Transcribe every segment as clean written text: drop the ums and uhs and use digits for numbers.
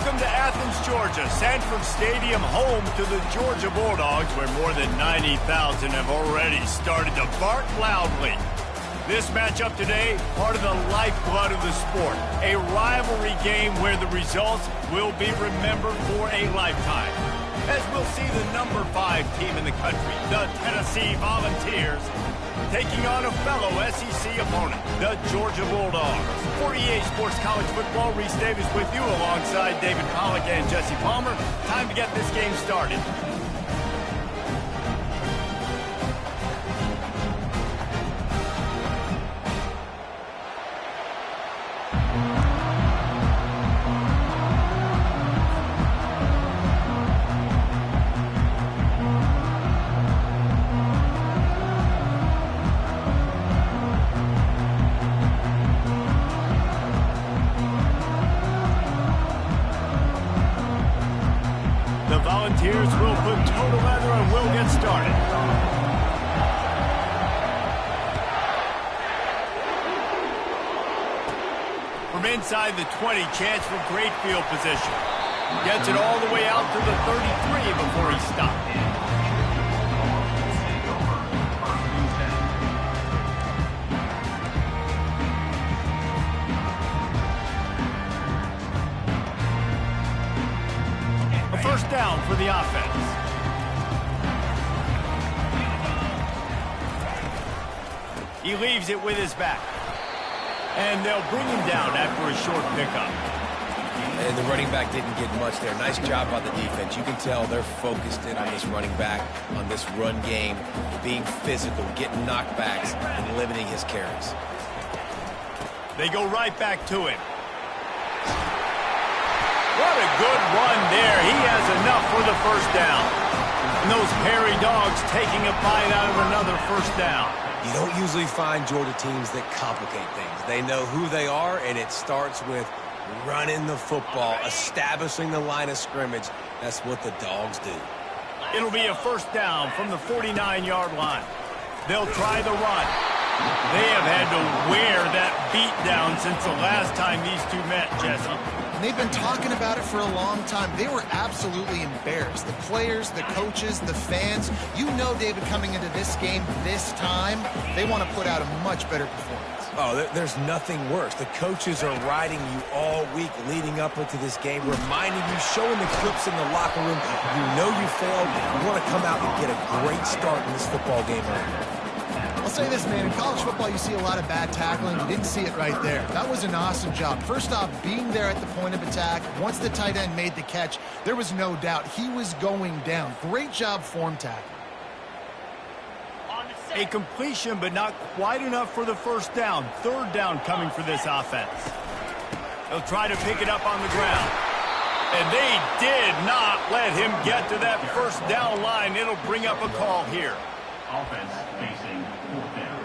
Welcome to Athens, Georgia, Sanford Stadium, home to the Georgia Bulldogs, where more than 90,000 have already started to bark loudly. This matchup today, part of the lifeblood of the sport, a rivalry game where the results will be remembered for a lifetime. As we'll see the number 5 team in the country, the Tennessee Volunteers, taking on a fellow SEC opponent, the Georgia Bulldogs. For EA Sports College Football, Reese Davis with you alongside David Pollock and Jesse Palmer. Time to get this game started. Volunteers will put total leather and will get started. From inside the 20, chance for great field position. Gets it all the way out to the 33 before he stopped. First down for the offense. He leaves it with his back. And they'll bring him down after a short pickup. And the running back didn't get much there. Nice job by the defense. You can tell they're focused in on this running back, on this run game, being physical, getting knockbacks, and limiting his carries. They go right back to him. What a good run there. He has enough for the first down. And those hairy dogs taking a bite out of another first down. You don't usually find Georgia teams that complicate things. They know who they are, and it starts with running the football, establishing the line of scrimmage. That's what the dogs do. It'll be a first down from the 49-yard line. They'll try the run. They have had to wear that beat down since the last time these two met, Jesse. They've been talking about it for a long time. They were absolutely embarrassed. The players, the coaches, the fans. You know, David, coming into this game this time, they want to put out a much better performance. Oh, there's nothing worse. The coaches are riding you all week leading up into this game, reminding you, showing the clips in the locker room. You know you failed. You want to come out and get a great start in this football game early. I'll say this, man, in college football, you see a lot of bad tackling. You didn't see it right there. That was an awesome job. First off, being there at the point of attack. Once the tight end made the catch, there was no doubt he was going down. Great job form tackling. A completion, but not quite enough for the first down. Third down coming for this offense. They'll try to pick it up on the ground. And they did not let him get to that first down line. It'll bring up a call here. Offense facing fourth down.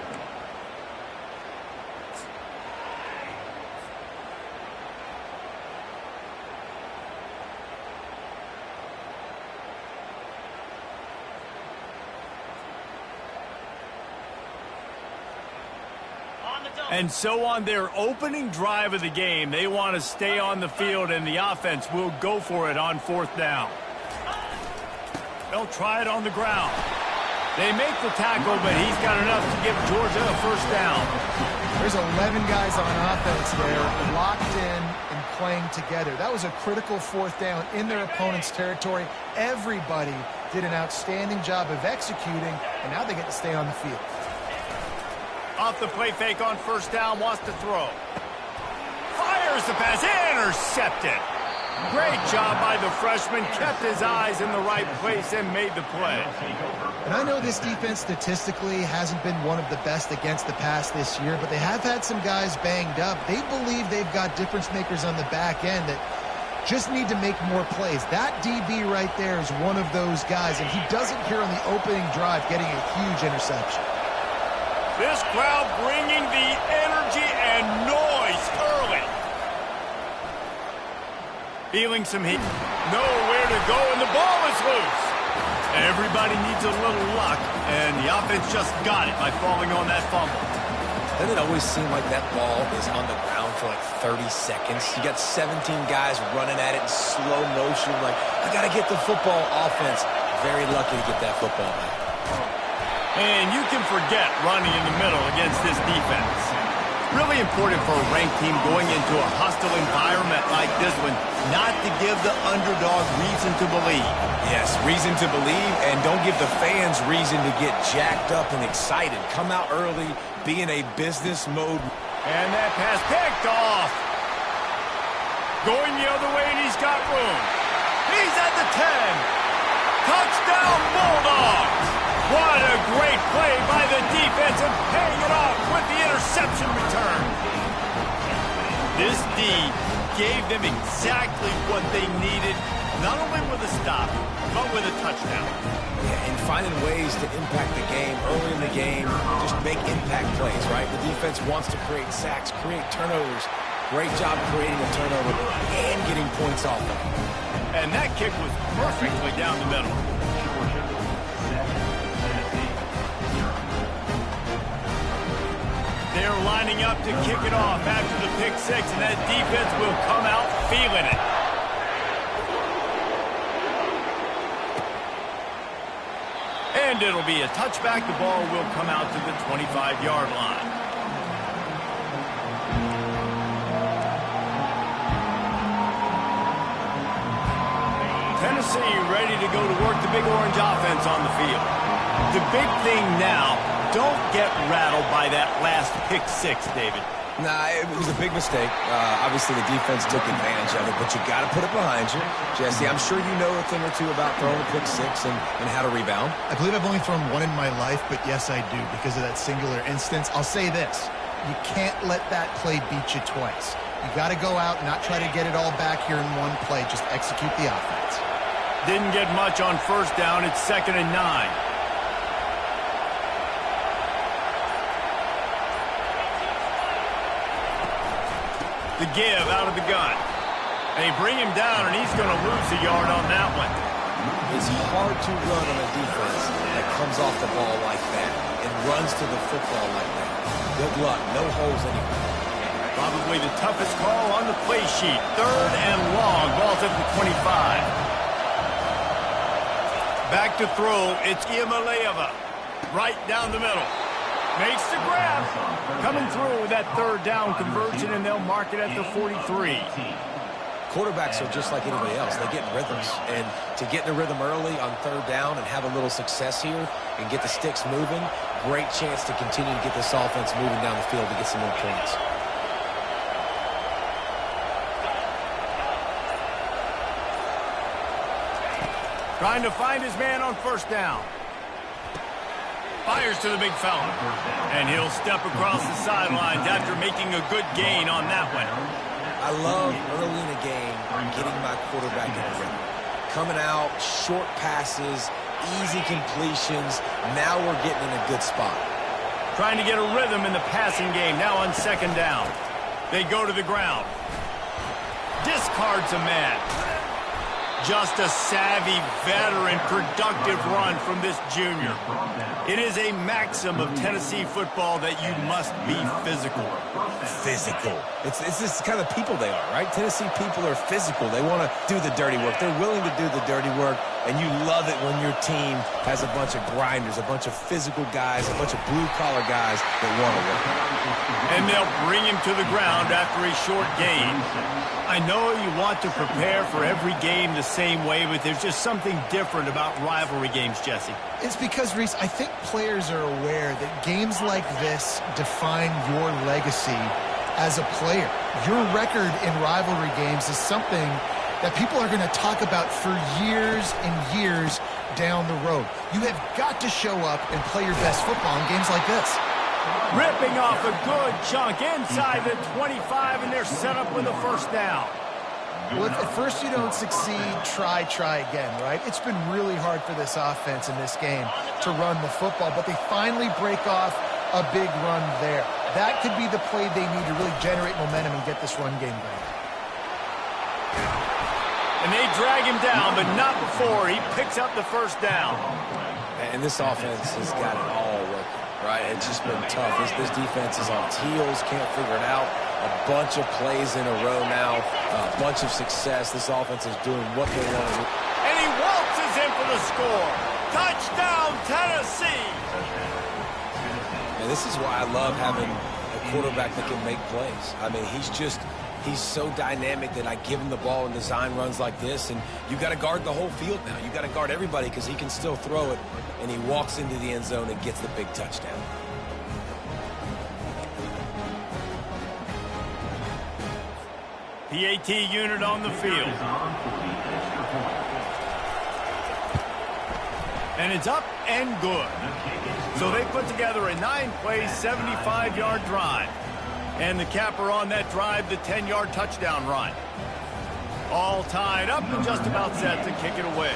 And so on their opening drive of the game, they want to stay on the field, and the offense will go for it on fourth down. They'll try it on the ground. They make the tackle, but he's got enough to give Georgia a first down. There's 11 guys on offense there, locked in and playing together. That was a critical fourth down in their opponent's territory. Everybody did an outstanding job of executing, and now they get to stay on the field. Off the play fake on first down, wants to throw. Fires the pass, intercepted. Great job by the freshman, kept his eyes in the right place and made the play. And I know this defense statistically hasn't been one of the best against the pass this year, but they have had some guys banged up. They believe they've got difference makers on the back end that just need to make more plays. That DB right there is one of those guys, and he does it here on the opening drive, getting a huge interception. This crowd bringing the energy and noise early. Feeling some heat. Nowhere to go, and the ball is loose. Everybody needs a little luck, and the offense just got it by falling on that fumble. Doesn't it always seem like that ball is on the ground for like 30 seconds. You got 17 guys running at it in slow motion. Like, I got to get the football. Offense, very lucky to get that football back. And you can forget running in the middle against this defense. Really important for a ranked team going into a hostile environment like this one, not to give the underdog reason to believe. Yes, reason to believe, and don't give the fans reason to get jacked up and excited. Come out early, be in a business mode. And that pass picked off. Going the other way, and he's got room. He's at the 10. Touchdown, Bulldogs! What a great play by the defense and paying it off with the interception return. This D gave them exactly what they needed, not only with a stop, but with a touchdown. Yeah, and finding ways to impact the game early in the game, just make impact plays, right? The defense wants to create sacks, create turnovers. Great job creating a turnover and getting points off of it. And that kick was perfectly down the middle. They're lining up to kick it off after the pick six, and that defense will come out feeling it. And it'll be a touchback. The ball will come out to the 25-yard line. Tennessee ready to go to work the Big Orange offense on the field. The big thing now, don't get rattled by that last pick six, David. Nah, it was a big mistake. Obviously, the defense took advantage of it, but you got to put it behind you. Jesse, I'm sure you know a thing or two about throwing a pick six and how to rebound. I believe I've only thrown one in my life, but yes, I do because of that singular instance. I'll say this. You can't let that play beat you twice. You got to go out and not try to get it all back here in one play. Just execute the offense. Didn't get much on first down. It's 2nd and 9. The give out of the gun. They bring him down, and he's going to lose a yard on that one. It's hard to run on a defense that comes off the ball like that and runs to the football like that. Good luck. No holes anywhere. Probably the toughest call on the play sheet. 3rd and long. Ball's at the 25. Back to throw. It's Iamaleava. Right down the middle. Makes the grab. Coming through with that 3rd down conversion, and they'll mark it at the 43. Quarterbacks are just like anybody else. They get in rhythms. And to get in a rhythm early on 3rd down and have a little success here and get the sticks moving, great chance to continue to get this offense moving down the field to get some more points. Trying to find his man on 1st down. Fires to the big fella. And he'll step across the sidelines after making a good gain on that one. I love early in a game getting my quarterback in a rhythm. Coming out, short passes, easy completions. Now we're getting in a good spot. Trying to get a rhythm in the passing game. Now on 2nd down. They go to the ground. Discards a man. Just a savvy, veteran, productive run from this junior. It is a maxim of Tennessee football that you must be physical. Physical. It's this kind of people they are, right? Tennessee people are physical. They want to do the dirty work. They're willing to do the dirty work, and you love it when your team has a bunch of grinders, a bunch of physical guys, a bunch of blue-collar guys that want to work. And they'll bring him to the ground after a short gain. I know you want to prepare for every game the same way, but there's just something different about rivalry games, Jesse. It's because, Reese, I think players are aware that games like this define your legacy as a player. Your record in rivalry games is something that people are going to talk about for years and years down the road. You have got to show up and play your best football in games like this. Ripping off a good chunk inside the 25, and they're set up with a 1st down. Well, if at first you don't succeed, try again, right? It's been really hard for this offense in this game to run the football, but they finally break off a big run there. That could be the play they need to really generate momentum and get this run game going. And they drag him down, but not before he picks up the 1st down. And this offense has got it all working. right? It's just been tough. This defense is on its heels, can't figure it out. A bunch of plays in a row now, a bunch of success. This offense is doing what they want to do. And he waltzes in for the score. Touchdown, Tennessee! And this is why I love having a quarterback that can make plays. I mean, he's so dynamic that I give him the ball in design runs like this, and you got to guard the whole field now. You got to guard everybody because he can still throw it, and he walks into the end zone and gets the big touchdown. PAT unit on the field. And it's up and good. So they put together a 9-play, 75-yard drive. And the capper on that drive, the 10-yard touchdown run. All tied up and just about set to kick it away.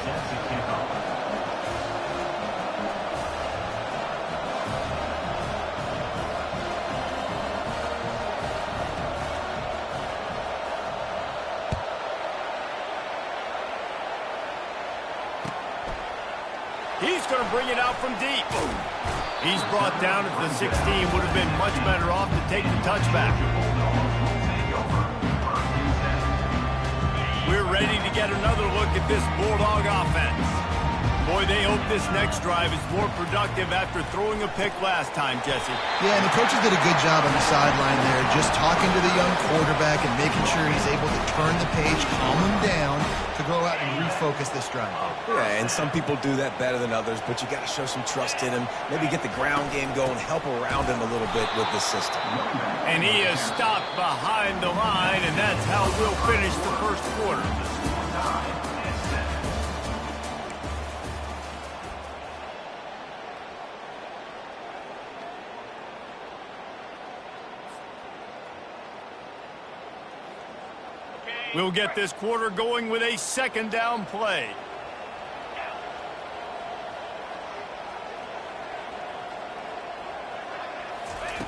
He's going to bring it out from deep. He's brought down at the 16. Would have been much better off to take the touchback. We're ready to get another look at this Bulldog offense. Boy, they hope this next drive is more productive after throwing a pick last time, Jesse. Yeah, and the coaches did a good job on the sideline there, just talking to the young quarterback and making sure he's able to turn the page, calm him down, to go out and refocus this drive. Yeah, and some people do that better than others, but you got to show some trust in him. Maybe get the ground game going, help around him a little bit with this system. And he is stopped behind the line, and that's how we'll finish the first quarter. We'll get this quarter going with a second down play.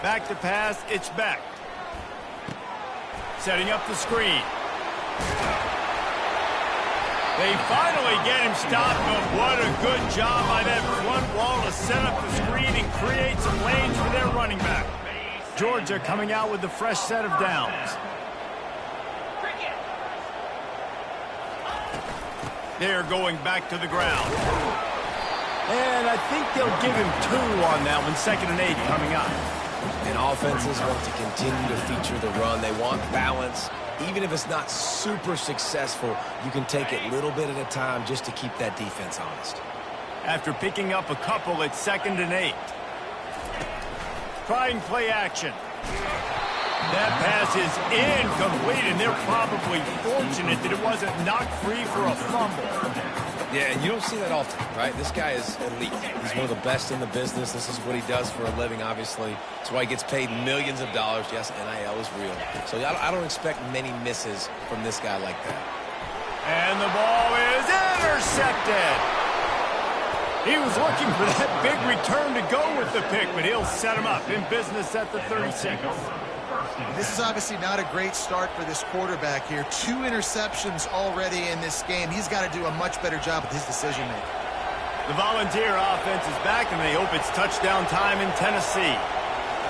Back to pass, it's back. Setting up the screen. They finally get him stopped, but what a good job by that front wall to set up the screen and create some lanes for their running back. Georgia coming out with a fresh set of downs. They're going back to the ground. And I think they'll give him 2 on that one. 2nd and 8 coming up. And offenses want to continue to feature the run. They want balance. Even if it's not super successful, you can take it little bit at a time just to keep that defense honest. After picking up a couple at 2nd and 8. Trying play action. That pass is incomplete, and they're probably fortunate that it wasn't knocked free for a fumble. Yeah, and you don't see that often, right? This guy is elite. He's one of the best in the business. This is what he does for a living, obviously. That's why he gets paid millions of dollars. Yes, NIL is real. So I don't expect many misses from this guy like that. And the ball is intercepted. He was looking for that big return to go with the pick, but he'll set him up in business at the 36. This is obviously not a great start for this quarterback here. 2 interceptions already in this game. He's got to do a much better job with his decision-making. The Volunteer offense is back, and they hope it's touchdown time in Tennessee.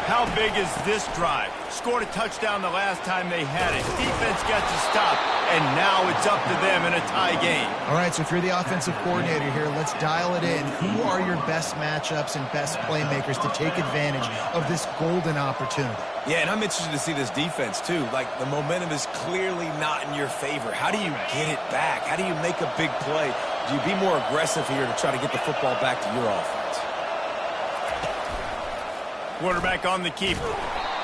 How big is this drive? Scored a touchdown the last time they had it. Defense gets a stop, and now it's up to them in a tie game. All right, so if you're the offensive coordinator here, let's dial it in. Who are your best matchups and best playmakers to take advantage of this golden opportunity? Yeah, and I'm interested to see this defense, too. Like, the momentum is clearly not in your favor. How do you get it back? How do you make a big play? Do you be more aggressive here to try to get the football back to your offense? Quarterback on the keeper.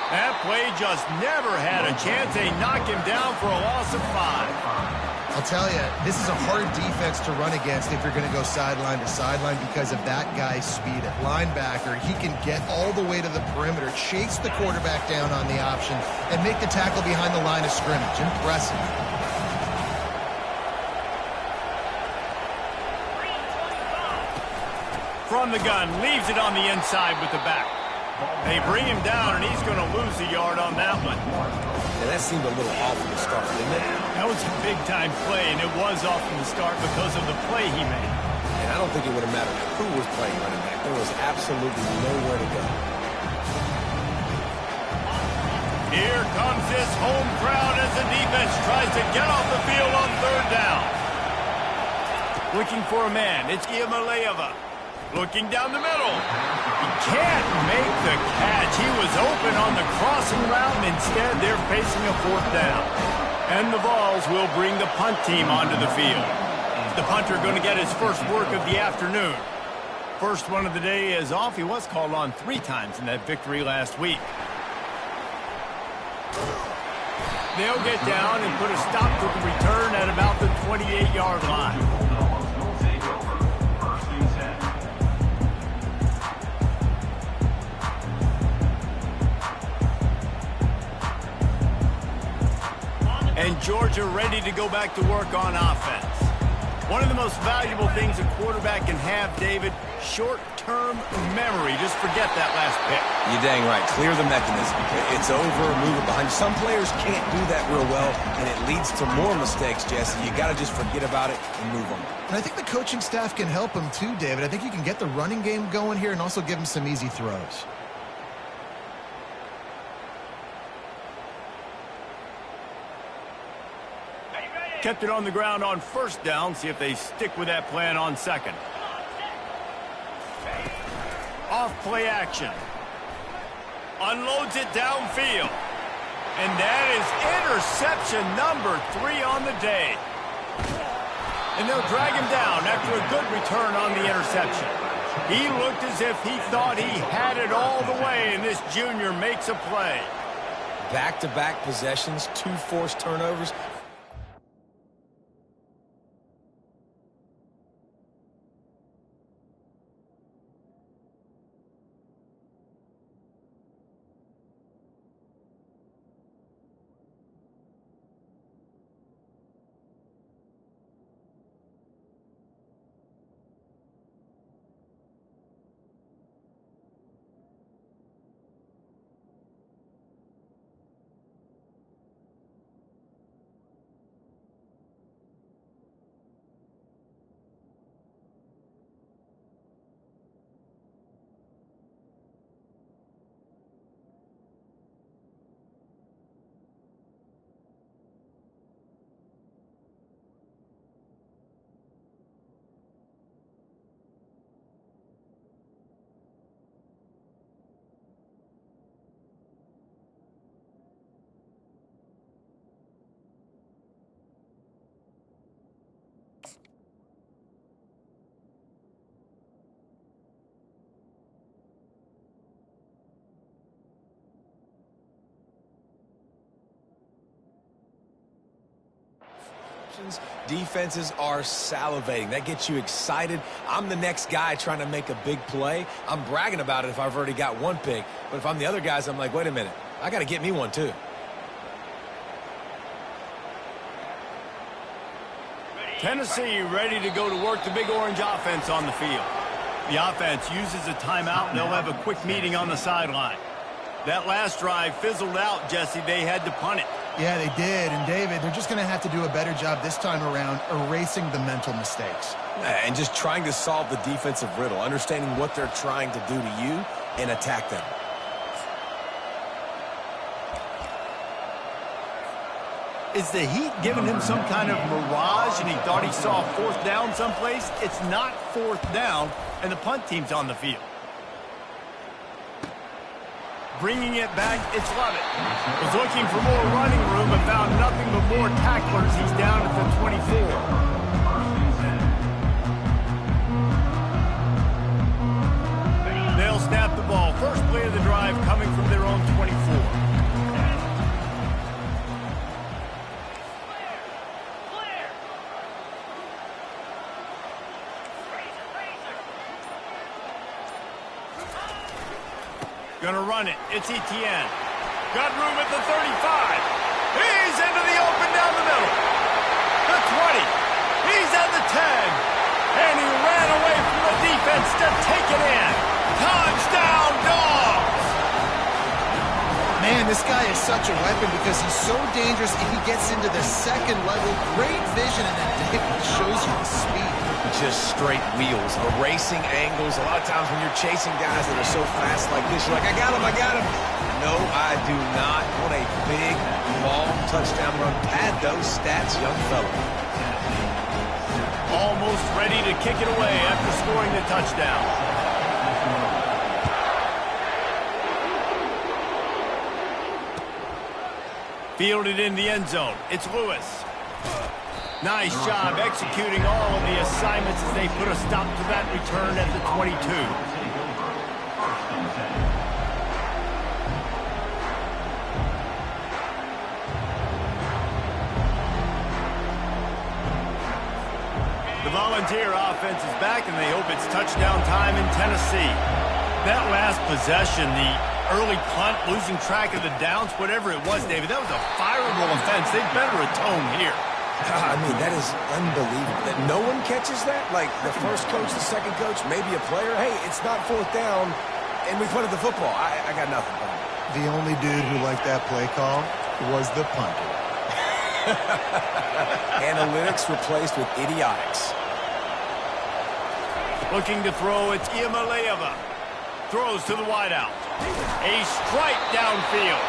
That play just never had a chance. They knock him down for a loss of 5. I'll tell you, this is a hard defense to run against if you're going to go sideline to sideline because of that guy's speed at linebacker. He can get all the way to the perimeter, chase the quarterback down on the option, and make the tackle behind the line of scrimmage. Impressive. From the gun, leaves it on the inside with the back. They bring him down, and he's going to lose a yard on that one. Yeah, that seemed a little off from the start, didn't it? That was a big-time play, and it was off from the start because of the play he made. And I don't think it would have mattered who was playing running back. There was absolutely nowhere to go. Here comes this home crowd as the defense tries to get off the field on third down. Looking for a man. It's Iamaleava. Looking down the middle. He can't make the catch. He was open on the crossing route, and instead they're facing a fourth down. And the Vols will bring the punt team onto the field. The punter going to get his first work of the afternoon. First one of the day is off. He was called on 3 times in that victory last week. They'll get down and put a stop to the return at about the 28-yard line. And Georgia ready to go back to work on offense. One of the most valuable things a quarterback can have, David, short-term memory. Just forget that last pick. You're dang right. Clear the mechanism. It's over, move it behind you. Some players can't do that real well, and it leads to more mistakes, Jesse. You got to just forget about it and move on. And I think the coaching staff can help him too, David. I think you can get the running game going here and also give him some easy throws. Kept it on the ground on first down. See if they stick with that plan on second. Off play action. Unloads it downfield. And that is interception number 3 on the day. And they'll drag him down after a good return on the interception. He looked as if he thought he had it all the way, and this junior makes a play. Back-to-back possessions, 2 forced turnovers. Defenses are salivating. That gets you excited. I'm the next guy trying to make a big play. I'm bragging about it if I've already got one pick. But if I'm the other guys, I'm like, wait a minute. I got to get me one too. Tennessee ready to go to work the Big Orange offense on the field. The offense uses a timeout, and they'll have a quick meeting on the sideline. That last drive fizzled out, Jesse. They had to punt it. Yeah, they did. And, David, they're just going to have to do a better job this time around erasing the mental mistakes. And just trying to solve the defensive riddle, understanding what they're trying to do to you and attack them. Is the heat giving him some kind of mirage and he thought he saw 4th down someplace? It's not 4th down, and the punt team's on the field. Bringing it back, it's Lovett. Was looking for more running room but found nothing but more tacklers. He's down at the 24. They'll snap the ball. First play of the drive coming from their own 24. Gonna run it. It's Etienne. Got room at the 35. He's into the open down the middle. The 20. He's at the 10. And he ran away from the defense to take it in. Touchdown, Dogs! Man, this guy is such a weapon because he's so dangerous if he gets into the second level. Great vision, and then David shows you the speed. just straight wheels, erasing angles. A lot of times when you're chasing guys that are so fast like this, you're like, I got him. No, I do not. What a big, long touchdown run. Pad those stats, young fella. Almost ready to kick it away after scoring the touchdown. Fielded in the end zone. It's Lewis. Nice job executing all of the assignments as they put a stop to that return at the 22. The Volunteer offense is back, and they hope it's touchdown time in Tennessee. That last possession, the early punt, losing track of the downs, whatever it was, David, that was a fireable offense. They better atone here. I mean, that is unbelievable. That no one catches that? Like the first coach, the second coach, maybe a player. Hey, it's not fourth down, and we punted the football. I got nothing. The only dude who liked that play call was the punter. Analytics replaced with idiotics. Looking to throw, it's Iamaleava. Throws to the wideout. A strike downfield.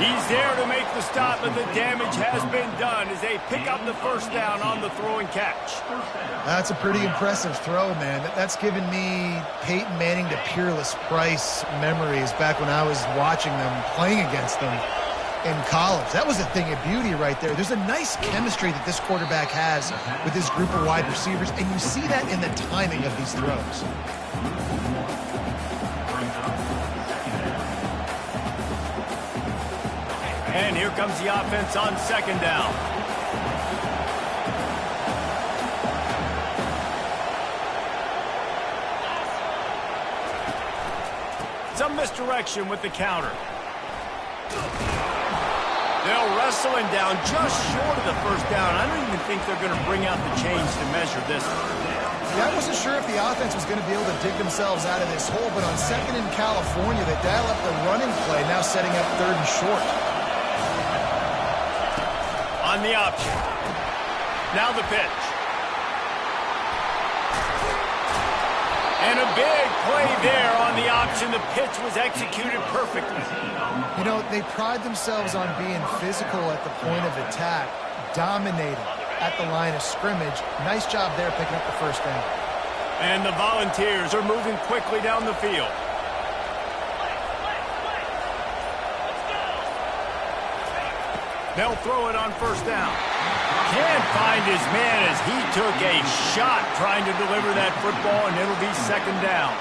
He's there to make the stop, but the damage has been done as they pick up the first down on the throw and catch. That's a pretty impressive throw, man. That's given me Peyton Manning to Peerless Price memories back when I was watching them, playing against them in college. That was a thing of beauty right there. There's a nice chemistry that this quarterback has with his group of wide receivers, and you see that in the timing of these throws. And here comes the offense on second down. Some misdirection with the counter. They'll wrestle him down just short of the first down. I don't even think they're going to bring out the chains to measure this one. Yeah, I wasn't sure if the offense was going to be able to dig themselves out of this hole, but on second in California, they dial up the running play, now setting up third and short. On the option. Now the pitch. And a big play there on the option. The pitch was executed perfectly. You know, they pride themselves on being physical at the point of attack, dominating at the line of scrimmage. Nice job there picking up the first down. And the Volunteers are moving quickly down the field. They'll throw it on first down. Can't find his man as he took a shot trying to deliver that football, and it'll be second down.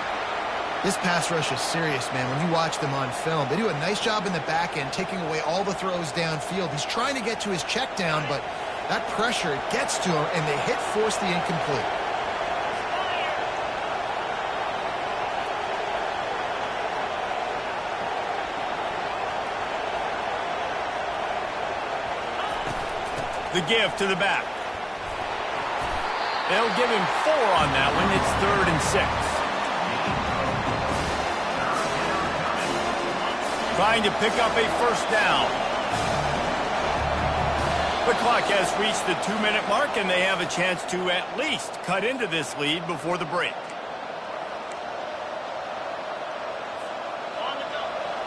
This pass rush is serious, man. When you watch them on film, they do a nice job in the back end, taking away all the throws downfield. He's trying to get to his check down, but that pressure gets to him, and they force the incomplete. The give to the back. They'll give him 4 on that one. It's 3rd and 6. Trying to pick up a first down. The clock has reached the 2-minute mark, and they have a chance to at least cut into this lead before the break.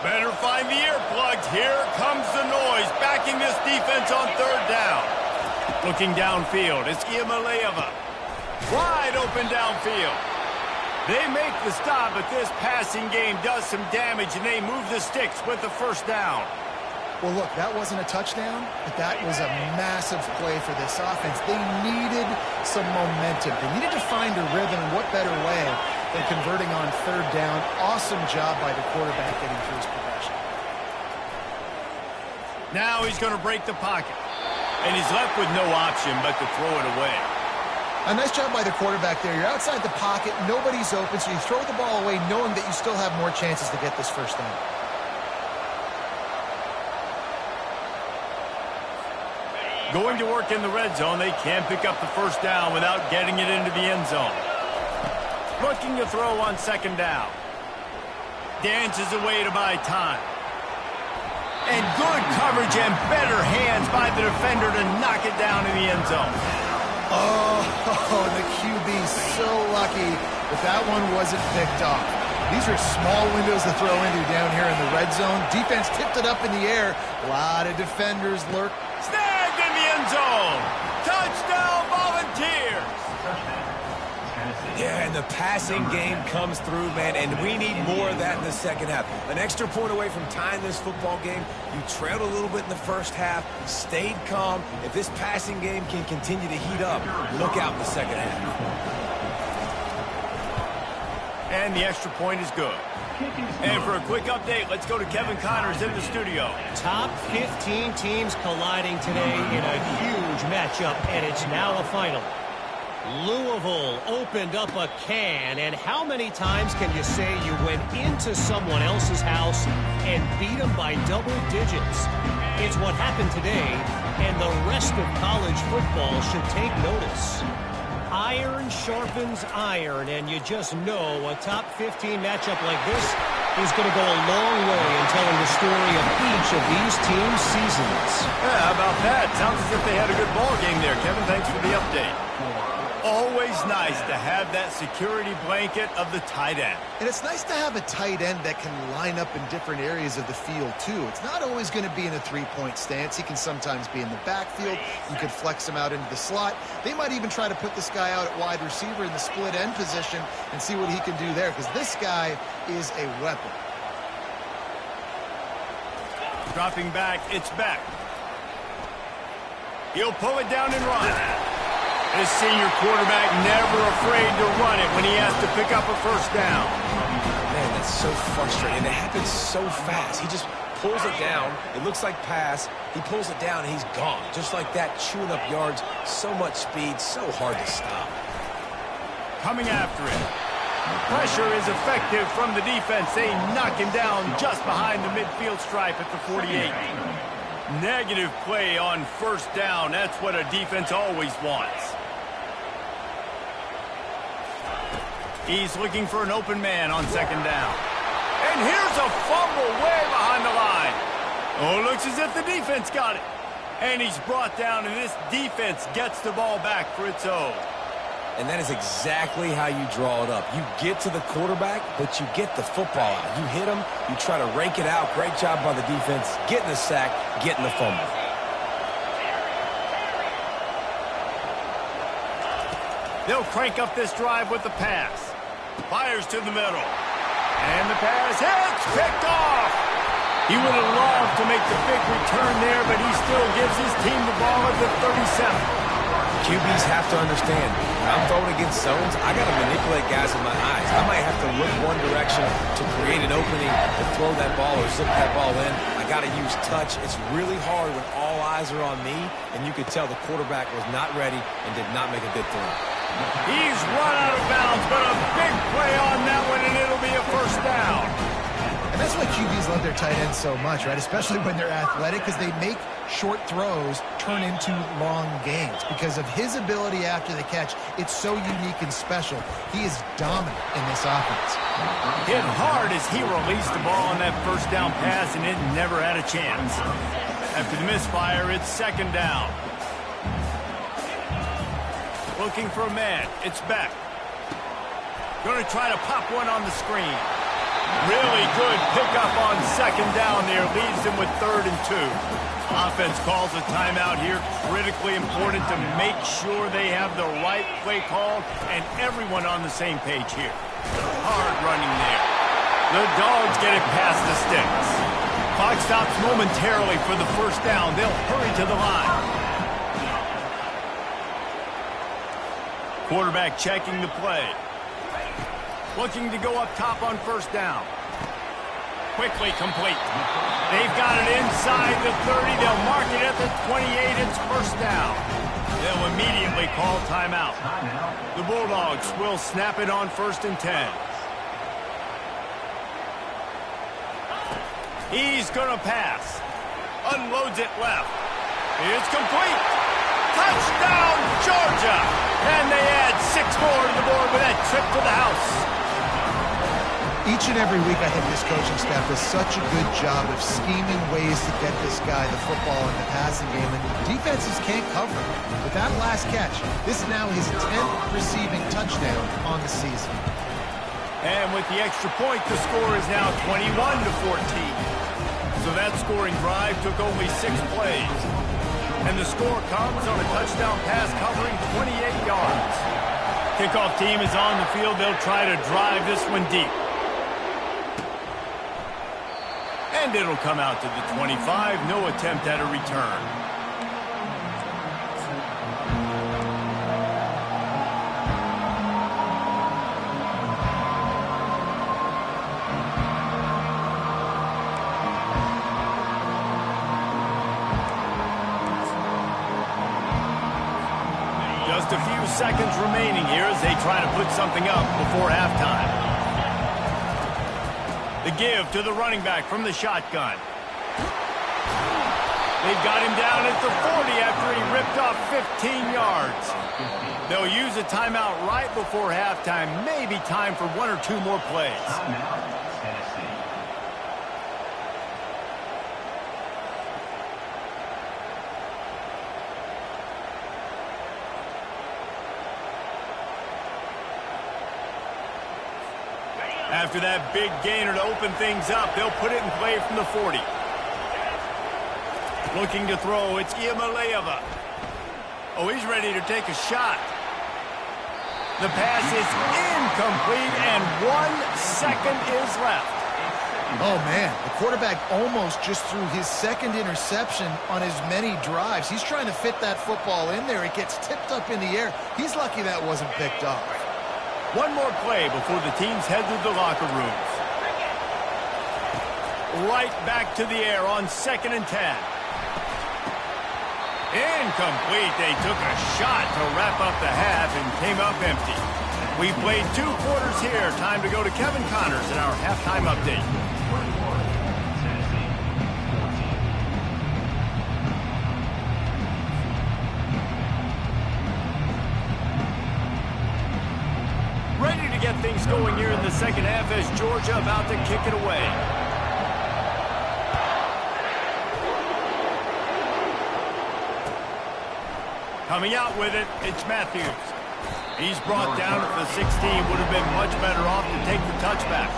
Better find the earplugs. Here comes the noise, backing this defense on third down. Looking downfield, it's Iamaleava. Wide open downfield. They make the stop, but this passing game does some damage, and they move the sticks with the first down. Well, look, that wasn't a touchdown, but that was a massive play for this offense. They needed some momentum. They needed to find a rhythm, and what better way than converting on third down. Awesome job by the quarterback getting through his progression. Now he's going to break the pocket, and he's left with no option but to throw it away. A nice job by the quarterback there. You're outside the pocket, nobody's open, so you throw the ball away knowing that you still have more chances to get this first down. Going to work in the red zone, they can't pick up the first down without getting it into the end zone. Looking to throw on second down. Dances away to buy time. And good coverage and better hands by the defender to knock it down in the end zone. Oh, the QB's so lucky that that one wasn't picked off. These are small windows to throw into down here in the red zone. Defense tipped it up in the air. A lot of defenders lurk. Snagged in the end zone. Touchdown, Volunteers. Yeah, and the passing game comes through, man, and we need more of that in the second half. An extra point away from tying this football game. You trailed a little bit in the first half, stayed calm. If this passing game can continue to heat up, look out in the second half. And the extra point is good. And for a quick update, let's go to Kevin Connors in the studio. Top 15 teams colliding today in a huge matchup, and it's now a final. Louisville opened up a can, and how many times can you say you went into someone else's house and beat them by double digits? It's what happened today, and the rest of college football should take notice. Iron sharpens iron, and you just know a top 15 matchup like this is going to go a long way in telling the story of each of these teams' seasons. Yeah, how about that? Sounds as if they had a good ball game there. Kevin, thanks for the update. Always nice to have that security blanket of the tight end. And it's nice to have a tight end that can line up in different areas of the field, too. It's not always going to be in a three-point stance. He can sometimes be in the backfield. You could flex him out into the slot. They might even try to put this guy out at wide receiver in the split end position and see what he can do there, because this guy is a weapon. Dropping back, it's Beck. He'll pull it down and run. This senior quarterback never afraid to run it when he has to pick up a first down. Man, that's so frustrating. It happens so fast. He just pulls it down. It looks like pass. He pulls it down, and he's gone. Just like that, chewing up yards. So much speed, so hard to stop. Coming after it. Pressure is effective from the defense. They knock him down just behind the midfield stripe at the 48. Negative play on first down. That's what a defense always wants. He's looking for an open man on second down. And here's a fumble way behind the line. Oh, looks as if the defense got it. And he's brought down, and this defense gets the ball back for its own. And that is exactly how you draw it up. You get to the quarterback, but you get the football out. You hit him, you try to rake it out. Great job by the defense, getting the sack, getting the fumble. They'll crank up this drive with the pass. Fires to the middle. And the pass hits, picked off. He would have loved to make the big return there, but he still gives his team the ball at the 37. QBs have to understand, when I'm throwing against zones, I got to manipulate guys with my eyes. I might have to look one direction to create an opening to throw that ball or zip that ball in. I got to use touch. It's really hard when all eyes are on me, and you could tell the quarterback was not ready and did not make a good throw. He's run out of bounds, but a big play on that one, and it'll be a first down. And that's why QBs love their tight ends so much, right? Especially when they're athletic, because they make short throws turn into long gains. Because of his ability after the catch, it's so unique and special. He is dominant in this offense. Hit hard as he released the ball on that first down pass, and it never had a chance. After the misfire, it's second down. Looking for a man. It's Beck. Going to try to pop one on the screen. Really good pickup on second down there. Leaves them with 3rd and 2. Offense calls a timeout here. Critically important to make sure they have the right play call and everyone on the same page here. Hard running there. The Dogs get it past the sticks. Clock stops momentarily for the first down. They'll hurry to the line. Quarterback checking the play. Looking to go up top on first down. Quickly complete. They've got it inside the 30. They'll mark it at the 28. It's first down. They'll immediately call timeout. The Bulldogs will snap it on 1st and 10. He's going to pass. Unloads it left. It's complete. Touchdown, Georgia! And they add 6 more to the board with that trip to the house. Each and every week, I think this coaching staff does such a good job of scheming ways to get this guy the football in the passing game, and defenses can't cover it. With that last catch, this is now his 10th receiving touchdown on the season. And with the extra point, the score is now 21-14. So that scoring drive took only 6 plays. And the score comes on a touchdown pass covering 28 yards. Kickoff team is on the field. They'll try to drive this one deep. And it'll come out to the 25. No attempt at a return. Just a few seconds remaining here as they try to put something up before halftime. The give to the running back from the shotgun. They've got him down at the 40 after he ripped off 15 yards. They'll use a timeout right before halftime. Maybe time for 1 or 2 more plays. After that big gainer to open things up, they'll put it in play from the 40. Looking to throw, it's Iamaleava. Oh, he's ready to take a shot. The pass is incomplete, and 1 second is left. Oh, man, the quarterback almost just threw his second interception on as many drives. He's trying to fit that football in there. It gets tipped up in the air. He's lucky that wasn't picked off. 1 more play before the teams head to the locker rooms. Right back to the air on 2nd and 10. Incomplete. They took a shot to wrap up the half and came up empty. We played 2 quarters here. Time to go to Kevin Connors in our halftime update. Ready to get things going here in the second half as Georgia about to kick it away. Coming out with it, it's Matthews. He's brought down at the 16. Would have been much better off to take the touchback.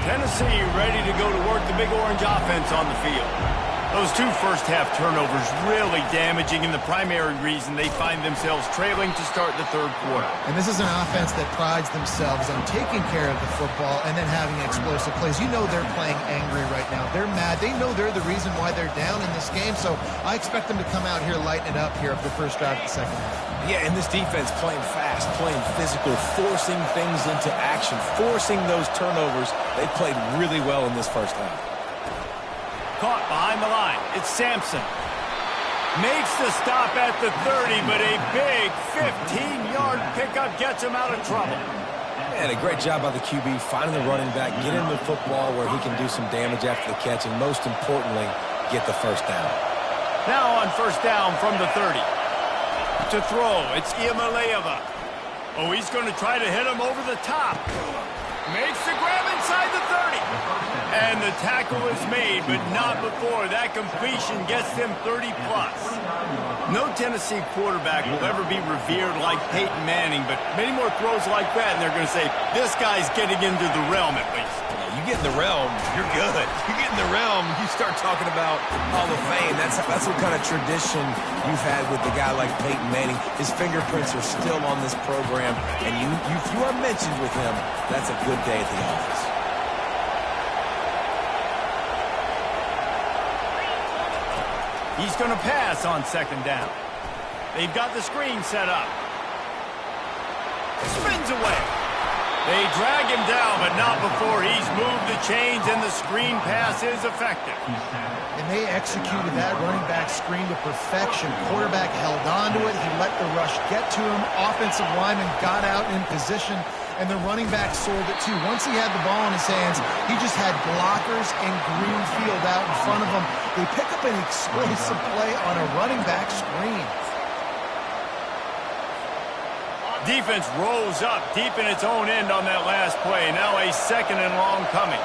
Tennessee ready to go to work the Big Orange offense on the field. Those 2 first-half turnovers really damaging, and the primary reason they find themselves trailing to start the 3rd quarter. And this is an offense that prides themselves on taking care of the football and then having explosive plays. You know they're playing angry right now. They're mad. They know they're the reason why they're down in this game, so I expect them to come out here, lighten it up here of the first drive of the second half. Yeah, and this defense playing fast, playing physical, forcing things into action, forcing those turnovers. They played really well in this first half. Caught behind the line. It's Sampson. Makes the stop at the 30, but a big 15-yard pickup gets him out of trouble. And a great job by the QB finding the running back, get him the football where he can do some damage after the catch, and most importantly, get the first down. Now on first down from the 30. To throw, it's Iamaleava. Oh, he's going to try to hit him over the top. Makes the grab inside the 30. And the tackle is made, but not before. That completion gets them 30-plus. No Tennessee quarterback will ever be revered like Peyton Manning, but many more throws like that, and they're going to say, this guy's getting into the realm at least. You get in the realm, you're good. You get in the realm, you start talking about Hall of Fame. That's what kind of tradition you've had with a guy like Peyton Manning. His fingerprints are still on this program, and if you are mentioned with him, that's a good day at the office. He's going to pass on 2nd down. They've got the screen set up. Spins away. They drag him down, but not before he's moved the chains and the screen pass is effective. And they executed that running back screen to perfection. Quarterback held on to it. He let the rush get to him. Offensive lineman got out in position. and the running back sold it too. Once he had the ball in his hands, he just had blockers and green field out in front of him. They pick up an explosive play on a running back screen. Defense rolls up deep in its own end on that last play. Now a 2nd and long coming.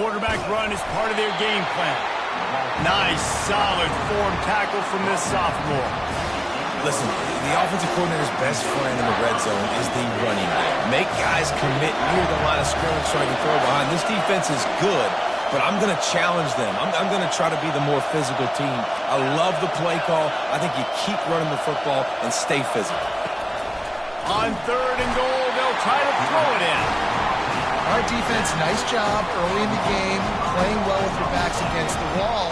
Quarterback run is part of their game plan. Nice, solid form tackle from this sophomore. Listen, the offensive coordinator's best friend in the red zone is the running game. Make guys commit near the line of scrimmage so I can throw behind. This defense is good, but I'm going to challenge them. I'm going to try to be the more physical team. I love the play call. I think you keep running the football and stay physical. On 3rd and goal, they'll try to throw it in. All right, defense, nice job early in the game, playing well with your backs against the wall.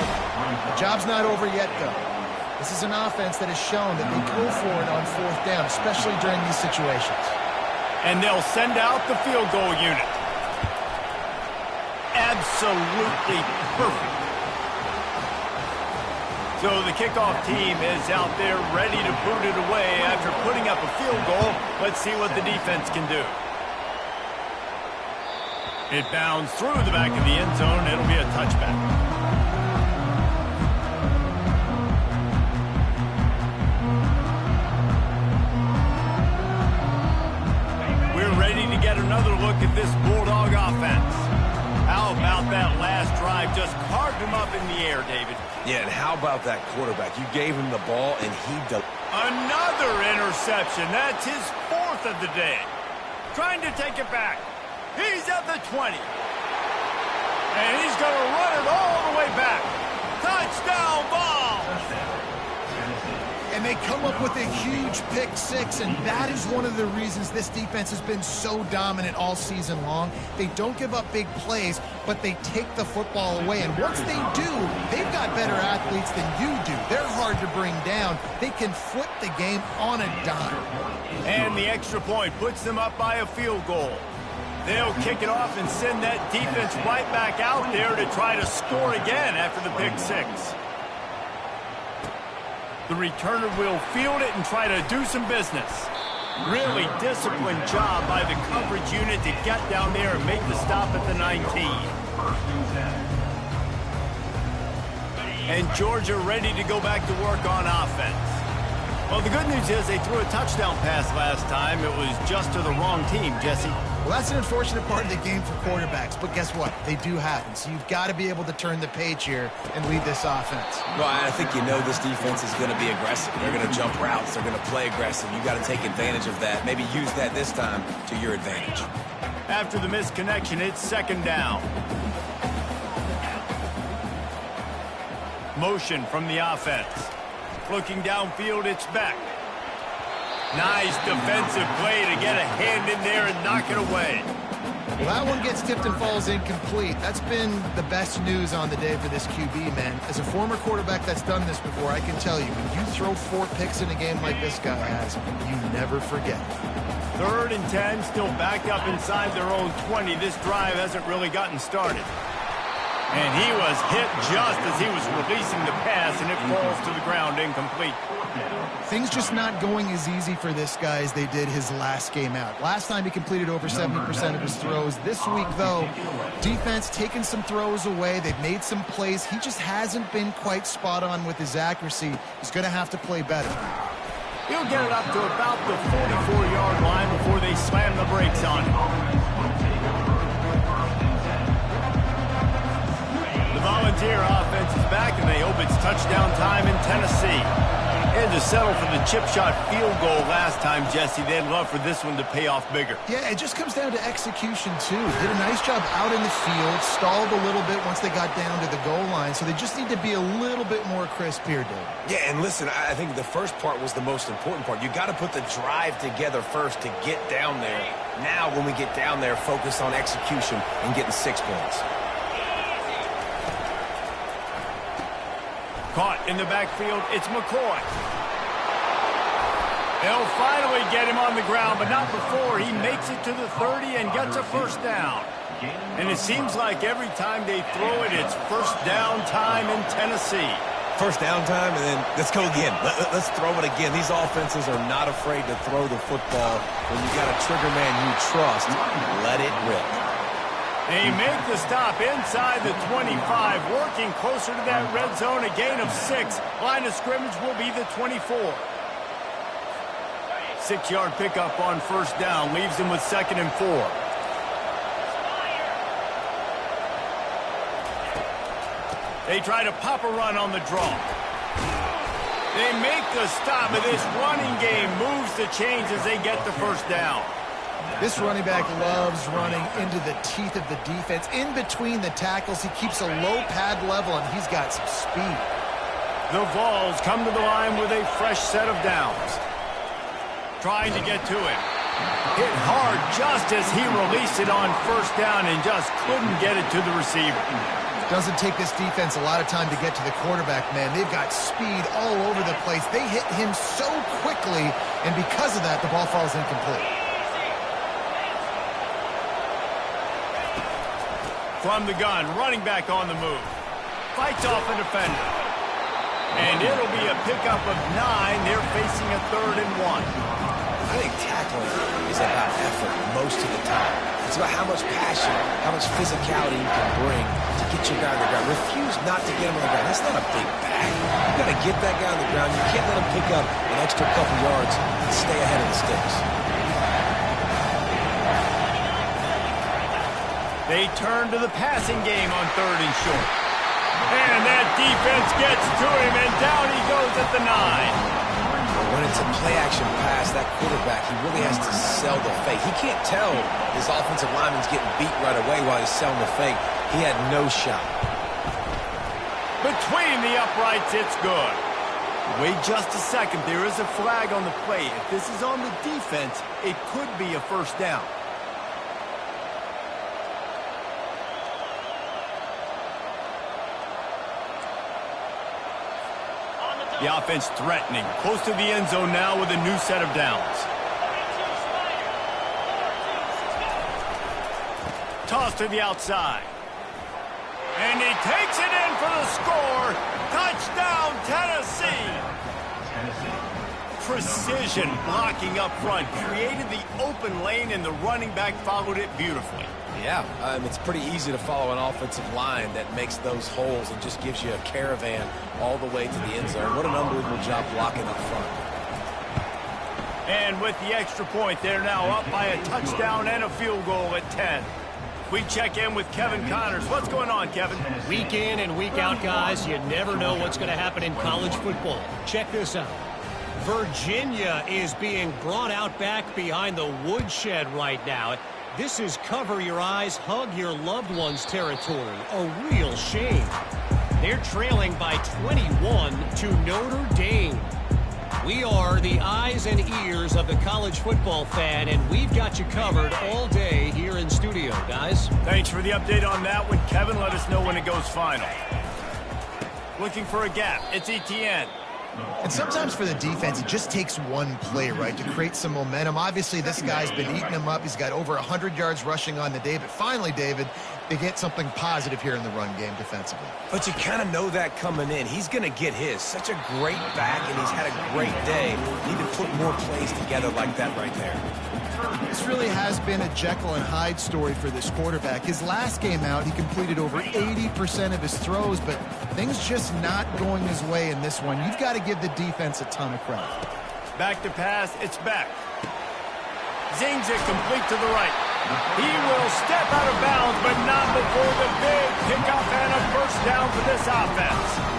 The job's not over yet, though. This is an offense that has shown that they go for it on 4th down, especially during these situations. And they'll send out the field goal unit. Absolutely perfect. So the kickoff team is out there ready to boot it away after putting up a field goal. Let's see what the defense can do. It bounds through the back of the end zone. It'll be a touchback. We're ready to get another look at this Bulldog offense. How about that last drive? Just carved him up in the air, David. Yeah, and how about that quarterback? You gave him the ball, and he... Another interception. That's his 4th of the day. Trying to take it back. He's at the 20. And he's going to run it all the way back. Touchdown ball. And they come up with a huge pick 6, and that is one of the reasons this defense has been so dominant all season long. They don't give up big plays, but they take the football away. And once they do, they've got better athletes than you do. They're hard to bring down. They can flip the game on a dime. And the extra point puts them up by a field goal. They'll kick it off and send that defense right back out there to try to score again after the pick 6. The returner will field it and try to do some business. Really disciplined job by the coverage unit to get down there and make the stop at the 19. And Georgia ready to go back to work on offense. Well, the good news is they threw a touchdown pass last time. It was just to the wrong team, Jesse. Well, that's an unfortunate part of the game for quarterbacks, but guess what? They do happen. So you've got to be able to turn the page here and lead this offense. Well, I think you know this defense is going to be aggressive. They're going to jump routes. They're going to play aggressive. You got to take advantage of that. Maybe use that this time to your advantage. After the missed connection, it's 2nd down. Motion from the offense. Looking downfield, it's Beck. Nice defensive play to get a hand in there and knock it away. Well, that one gets tipped and falls incomplete. That's been the best news on the day for this QB, man. As a former quarterback that's done this before, I can tell you, when you throw 4 picks in a game like this guy has, you never forget. 3rd and 10, still backed up inside their own 20. This drive hasn't really gotten started. And he was hit just as he was releasing the pass, and it falls to the ground incomplete. Things just not going as easy for this guy as they did his last game out. Last time he completed over 70% of his throws. This week, though, defense taking some throws away. They've made some plays. He just hasn't been quite spot on with his accuracy. He's going to have to play better. He'll get it up to about the 44-yard line before they slam the brakes on him. The Volunteer offense is back, and they hope it's touchdown time in Tennessee. And to settle for the chip shot field goal last time, Jesse, they'd love for this one to pay off bigger. Yeah, it just comes down to execution, too. Did a nice job out in the field, stalled a little bit once they got down to the goal line, so they just need to be a little bit more crisp here, Dave. Yeah, and listen, I think the first part was the most important part. You got to put the drive together first to get down there. Now, when we get down there, focus on execution and getting 6 points. Caught in the backfield, it's McCoy. They'll finally get him on the ground, but not before he makes it to the 30 and gets a first down. And it seems like every time they throw it, it's first down time in Tennessee. First down time, and then let's go again. Let's throw it again. These offenses are not afraid to throw the football. When you got a trigger man you trust, let it rip. They make the stop inside the 25, working closer to that red zone, a gain of 6. Line of scrimmage will be the 24. 6-yard pickup on first down, leaves them with 2nd and 4. They try to pop a run on the draw. They make the stop, and this running game moves the chains as they get the first down. This running back loves running into the teeth of the defense. In between the tackles, he keeps a low pad level, and he's got some speed. The Vols come to the line with a fresh set of downs. Trying to get to him. Hit hard just as he released it on first down and just couldn't get it to the receiver. Doesn't take this defense a lot of time to get to the quarterback, man. They've got speed all over the place. They hit him so quickly, and because of that, the ball falls incomplete. From the gun, running back on the move. Fights off a defender. And it'll be a pickup of 9. They're facing a 3rd and 1. I think tackling is about effort most of the time. It's about how much passion, how much physicality you can bring to get your guy on the ground. Refuse not to get him on the ground. That's not a big bag. You got to get that guy on the ground. You can't let him pick up an extra couple yards and stay ahead of the sticks. They turn to the passing game on 3rd and short. And that defense gets to him, and down he goes at the 9. When it's a play-action pass, that quarterback, he really has to sell the fake. He can't tell his offensive lineman's getting beat right away while he's selling the fake. He had no shot. Between the uprights, it's good. Wait just a second. There is a flag on the play. If this is on the defense, it could be a first down. The offense threatening. Close to the end zone now with a new set of downs. Toss to the outside. And he takes it in for the score. Touchdown, Tennessee. Precision blocking up front. Created the open lane, and the running back followed it beautifully. Yeah, it's pretty easy to follow an offensive line that makes those holes and just gives you a caravan all the way to the end zone. What an unbelievable job blocking up front. And with the extra point, they're now up by a touchdown and a field goal at 10. We check in with Kevin Connors. What's going on, Kevin? Week in and week out, guys, you never know what's going to happen in college football. Check this out. Virginia is being brought out back behind the woodshed right now. This is cover your eyes, hug your loved ones territory. A real shame. They're trailing by 21 to Notre Dame. We are the eyes and ears of the college football fan, and we've got you covered all day here in studio, guys. Thanks for the update on that one, Kevin. Let us know when it goes final. Looking for a gap. It's ETN. And sometimes for the defense, it just takes one play, right, to create some momentum. Obviously, this guy's been eating him up. He's got over 100 yards rushing on the day. But finally, David, they get something positive here in the run game defensively. But you kind of know that coming in. He's going to get his. Such a great back, and he's had a great day. Need to put more plays together like that right there. This really has been a Jekyll and Hyde story for this quarterback. His last game out, he completed over 80% of his throws, but things just not going his way in this one. You've got to give the defense a ton of credit. Back to pass, it's back. Zings it complete to the right. He will step out of bounds, but not before the big pickup and a first down for this offense.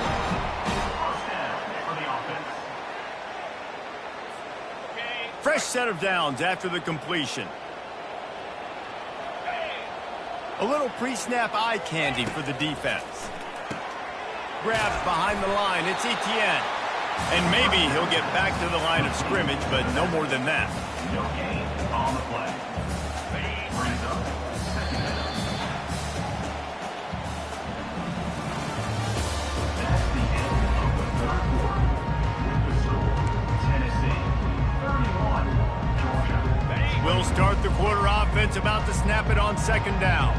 Fresh set of downs after the completion. A little pre-snap eye candy for the defense. Grabs behind the line. It's ETN. And maybe he'll get back to the line of scrimmage, but no more than that. No gain on the play. Brings up second down. That's the end of the third quarter. With the score, Tennessee 31, Georgia. We'll start start the quarter. Offense about to snap it on second down.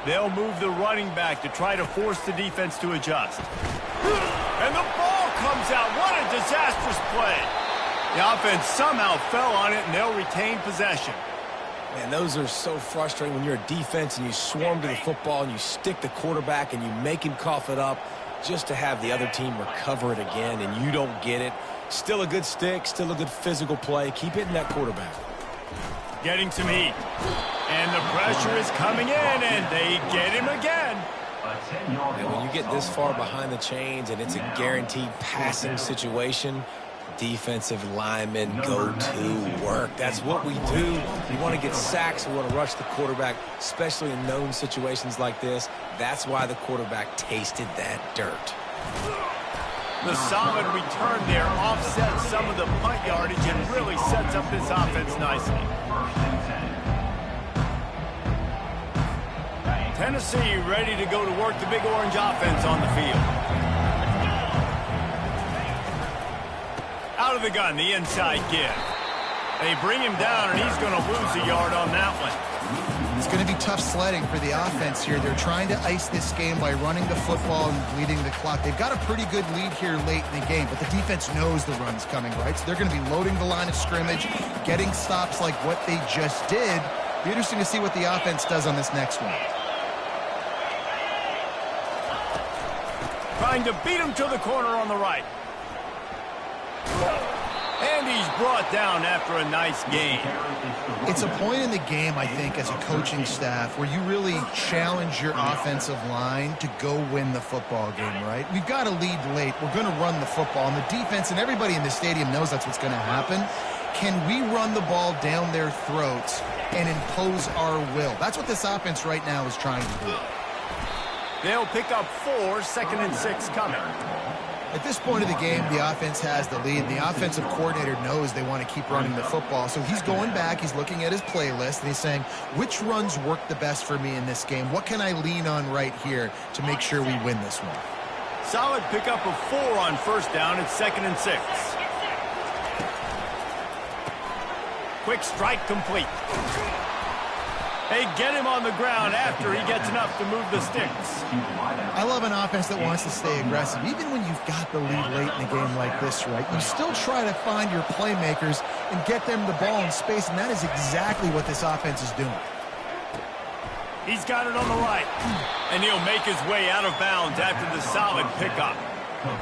They'll move the running back to try to force the defense to adjust. And the ball comes out. What a disastrous play. The offense somehow fell on it, and they'll retain possession. Man, those are so frustrating when you're a defense and you swarm to the football and you stick the quarterback and you make him cough it up just to have the other team recover it again, and you don't get it. Still a good stick, still a good physical play. Keep hitting that quarterback. Getting some heat. And the pressure is coming in, and they get him again. And when you get this far behind the chains and it's a guaranteed passing situation, defensive linemen go to work. That's what we do. We want to get sacks. We want to rush the quarterback, especially in known situations like this. That's why the quarterback tasted that dirt. The solid return there offsets some of the punt yardage and really sets up this offense nicely. Tennessee ready to go to work the big orange offense on the field. Out of the gun, the inside give. They bring him down, and he's going to lose a yard on that one. It's going to be tough sledding for the offense here. They're trying to ice this game by running the football and bleeding the clock. They've got a pretty good lead here late in the game, but the defense knows the run's coming, right? So they're going to be loading the line of scrimmage, getting stops like what they just did. Be interesting to see what the offense does on this next one. Trying to beat him to the corner on the right. And he's brought down after a nice gain. It's a point in the game, I think, as a coaching staff where you really challenge your offensive line to go win the football game, right? We've got to lead late. We're going to run the football. And the defense and everybody in the stadium knows that's what's going to happen. Can we run the ball down their throats and impose our will? That's what this offense right now is trying to do. They'll pick up 4, 2nd and 6 coming. At this point of the game, the offense has the lead. The offensive coordinator knows they want to keep running the football. So he's going back, he's looking at his playlist, and he's saying, which runs work the best for me in this game? What can I lean on right here to make sure we win this one? Solid pickup of 4 on first down. It's 2nd and 6. Quick strike complete. They get him on the ground after he gets enough to move the sticks. I love an offense that wants to stay aggressive. Even when you've got the lead late in a game like this, right, you still try to find your playmakers and get them the ball in space, and that is exactly what this offense is doing. He's got it on the right, and he'll make his way out of bounds after the solid pickup.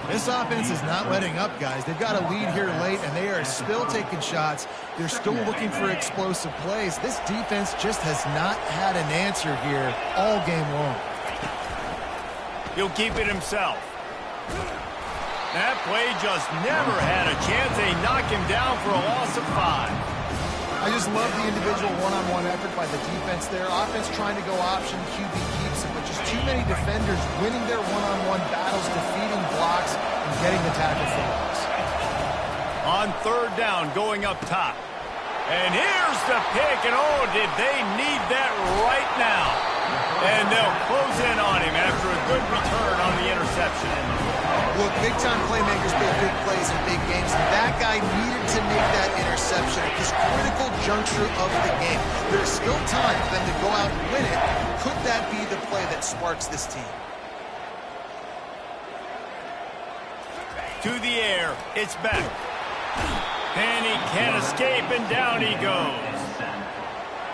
This offense is not letting up, guys. They've got a lead here late, and they are still taking shots. They're still looking for explosive plays. This defense just has not had an answer here all game long. He'll keep it himself. That play just never had a chance. They knock him down for a loss of 5. I just love the individual one-on-one effort by the defense there. Offense trying to go option, QB keeps it, but just too many defenders winning their one-on-one battles, defeating blocks, and getting the tackle for loss. On third down, going up top. And here's the pick, and oh, did they need that right now. And they'll close in on him after a good return on the interception. Look, big-time playmakers make big plays in big games. That guy needed to make that interception at this critical juncture of the game. There's still time for them to go out and win it. Could that be the play that sparks this team? To the air, it's back. And he can't escape, and down he goes.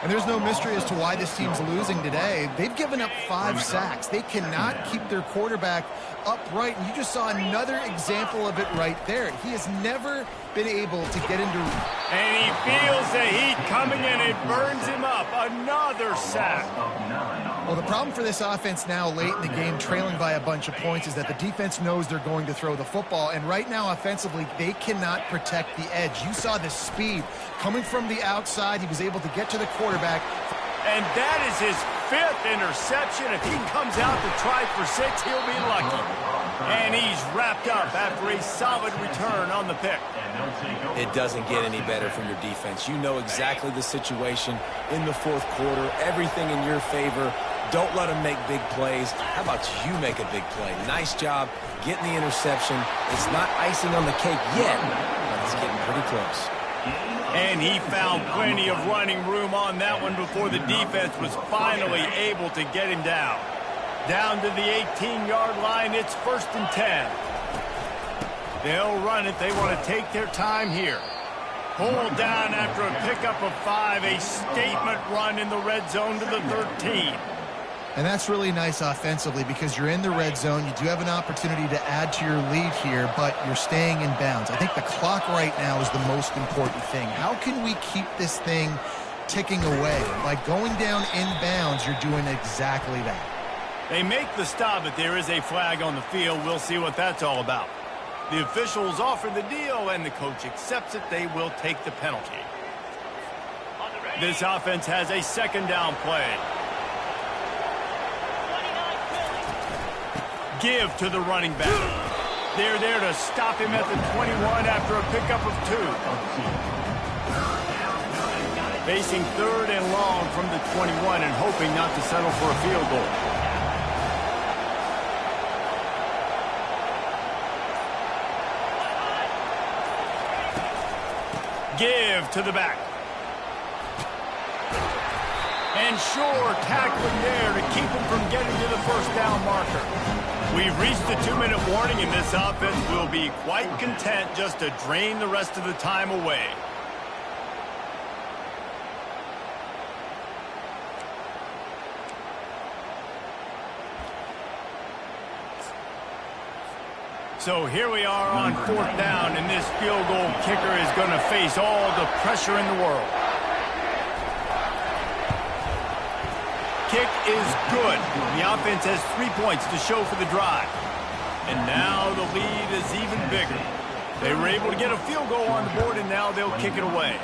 And there's no mystery as to why this team's losing today. They've given up 5 sacks. They cannot keep their quarterback upright. And you just saw another example of it right there. He has never been able to get into... And he feels the heat coming in. It burns him up. Another sack. Well, the problem for this offense now late in the game, trailing by a bunch of points, is that the defense knows they're going to throw the football. And right now, offensively, they cannot protect the edge. You saw the speed coming from the outside. He was able to get to the quarterback. And that is his 5th interception. If he comes out to try for 6, he'll be lucky. And he's wrapped up after a solid return on the pick. It doesn't get any better from your defense. You know exactly the situation in the fourth quarter. Everything in your favor. Don't let them make big plays. How about you make a big play? Nice job getting the interception. It's not icing on the cake yet, but It's getting pretty close. And he found plenty of running room on that one before the defense was finally able to get him down. Down to the 18-yard line, it's 1st and 10. They'll run it. They want to take their time here. Pulled down after a pickup of 5, a statement run in the red zone to the 13. And that's really nice offensively because you're in the red zone. You do have an opportunity to add to your lead here, but you're staying in bounds. I think the clock right now is the most important thing. How can we keep this thing ticking away? By going down in bounds, you're doing exactly that. They make the stop, but there is a flag on the field. We'll see what that's all about. The officials offer the deal, and the coach accepts it. They will take the penalty. This offense has a 2nd down play. Give to the running back. They're there to stop him at the 21 after a pickup of 2. Facing 3rd and long from the 21 and hoping not to settle for a field goal. Give to the back. And sure tackling there to keep him from getting to the 1st down marker. We've reached the 2-minute warning, and this offense will be quite content just to drain the rest of the time away. So here we are on 4th down, and this field goal kicker is going to face all the pressure in the world. Kick is good. The offense has 3 points to show for the drive. And now the lead is even bigger. They were able to get a field goal on the board, and now they'll kick it away.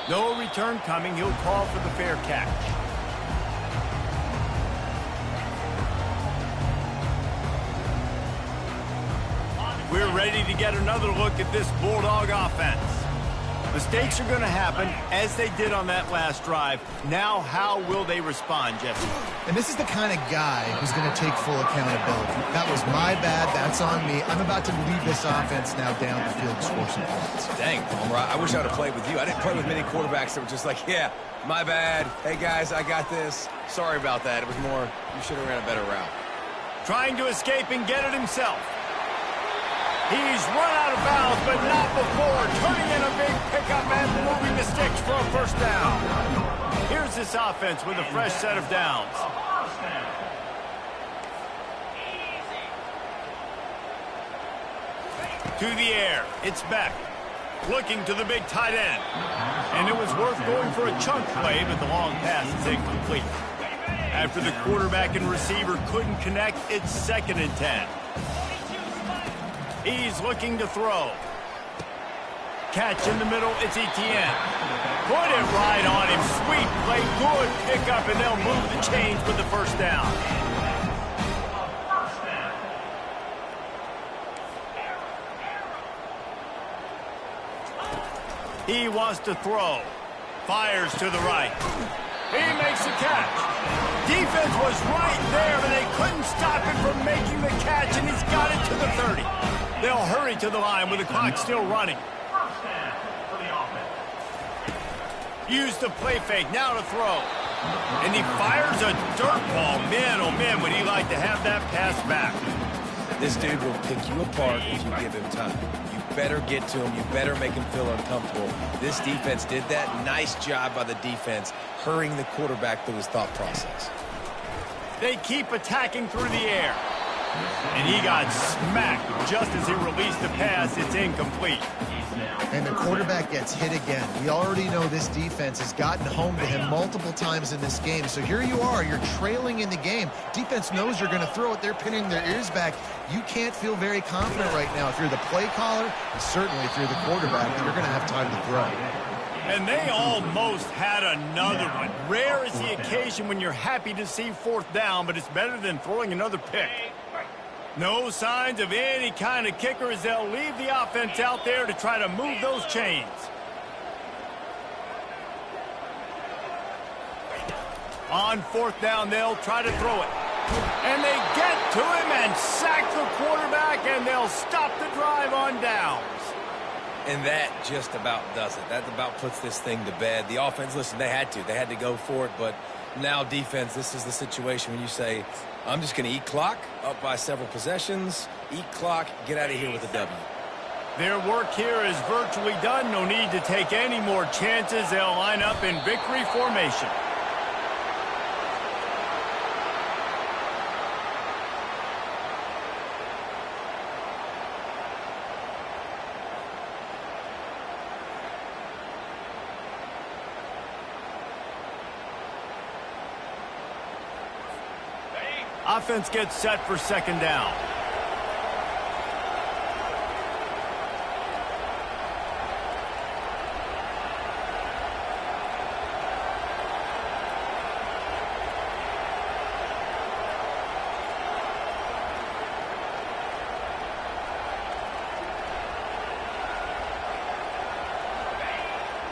No return coming. He'll call for the fair catch. We're ready to get another look at this Bulldog offense. Mistakes are going to happen, as they did on that last drive. Now, how will they respond, Jesse? And this is the kind of guy who's going to take full accountability. That was my bad. That's on me. I'm about to lead this offense now down the field to score some points. Dang, Homer, I wish I would have played with you. I didn't play with many quarterbacks that were just like, yeah, my bad. Hey, guys, I got this. Sorry about that. It was more, you should have ran a better route. Trying to escape and get it himself. He's run out of bounds, but not before. Turning in a big pickup and moving the sticks for a 1st down. Here's this offense with a fresh set of downs. To the air. It's Beck. Looking to the big tight end. And it was worth going for a chunk play, but the long pass is incomplete. After the quarterback and receiver couldn't connect, it's 2nd and 10. He's looking to throw. Catch in the middle, it's Etienne. Put it right on him. Sweet play, good pickup, and they'll move the chains with the 1st down. He wants to throw. Fires to the right. He makes the catch. Defense was right there, but they couldn't stop him from making the catch, and he's got it to the 30. They'll hurry to the line with the clock still running. Use the play fake, now to throw. And he fires a dirt ball. Man, oh man, would he like to have that pass back. This dude will pick you apart if you give him time. You better get to him. You better make him feel uncomfortable. This defense did that. Nice job by the defense, hurrying the quarterback through his thought process. They keep attacking through the air. And he got smacked just as he released the pass. It's incomplete. And the quarterback gets hit again. We already know this defense has gotten home to him multiple times in this game. So here you are. You're trailing in the game. Defense knows you're going to throw it. They're pinning their ears back. You can't feel very confident right now. If you're the play caller, and certainly if you're the quarterback, you're going to have time to throw. And they almost had another one. Rare is the occasion when you're happy to see 4th down, but it's better than throwing another pick. No signs of any kind of kicker as they'll leave the offense out there to try to move those chains. On 4th down, they'll try to throw it. And they get to him and sack the quarterback, and they'll stop the drive on downs. And that just about does it. That about puts this thing to bed. The offense, listen, they had to go for it, but now defense, this is the situation when you say, I'm just going to eat clock, up by several possessions, eat clock, get out of here with a W. Their work here is virtually done. No need to take any more chances. They'll line up in victory formation. Offense gets set for second down.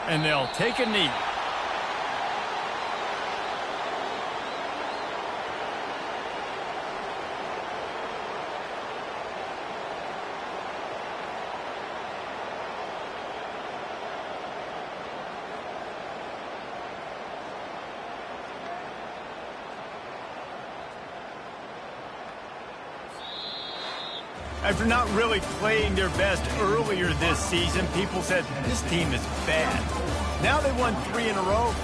And they'll take a knee. After not really playing their best earlier this season, people said this team is bad. Now they won 3 in a row.